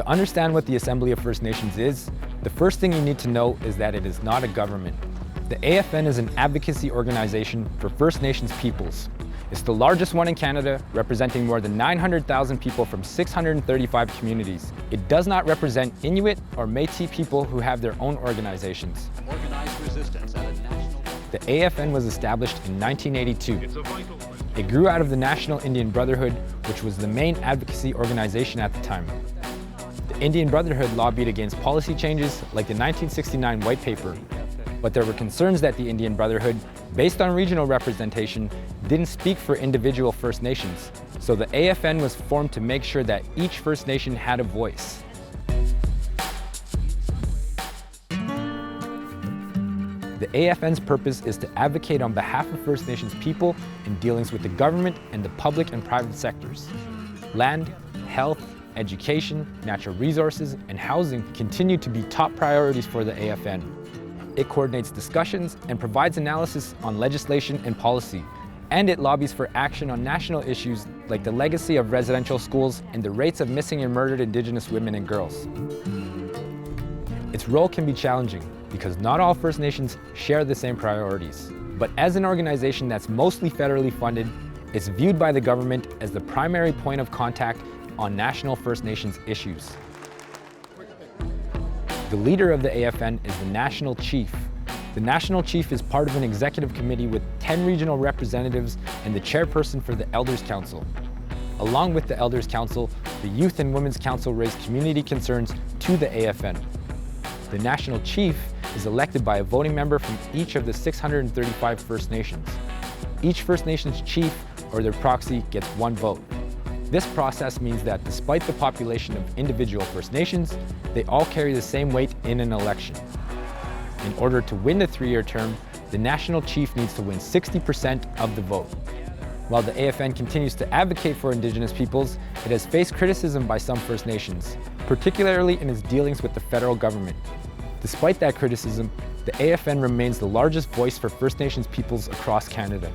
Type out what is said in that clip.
To understand what the Assembly of First Nations is, the first thing you need to know is that it is not a government. The AFN is an advocacy organization for First Nations peoples. It's the largest one in Canada, representing more than 900,000 people from 635 communities. It does not represent Inuit or Métis people who have their own organizations. Organized resistance at a national level. The AFN was established in 1982. It grew out of the National Indian Brotherhood, which was the main advocacy organization at the time. The Indian Brotherhood lobbied against policy changes like the 1969 White Paper, but there were concerns that the Indian Brotherhood, based on regional representation, didn't speak for individual First Nations. So the AFN was formed to make sure that each First Nation had a voice. The AFN's purpose is to advocate on behalf of First Nations people in dealings with the government and the public and private sectors. Land, health, education, natural resources, and housing continue to be top priorities for the AFN. It coordinates discussions and provides analysis on legislation and policy, and it lobbies for action on national issues like the legacy of residential schools and the rates of missing and murdered Indigenous women and girls. Its role can be challenging because not all First Nations share the same priorities. But as an organization that's mostly federally funded, it's viewed by the government as the primary point of contact on national First Nations issues. The leader of the AFN is the National Chief. The National Chief is part of an executive committee with 10 regional representatives and the chairperson for the Elders Council. Along with the Elders Council, the Youth and Women's Council raised community concerns to the AFN. The National Chief is elected by a voting member from each of the 635 First Nations. Each First Nations chief or their proxy gets one vote. This process means that despite the population of individual First Nations, they all carry the same weight in an election. In order to win the 3-year term, the National Chief needs to win 60% of the vote. While the AFN continues to advocate for Indigenous peoples, it has faced criticism by some First Nations, particularly in its dealings with the federal government. Despite that criticism, the AFN remains the largest voice for First Nations peoples across Canada.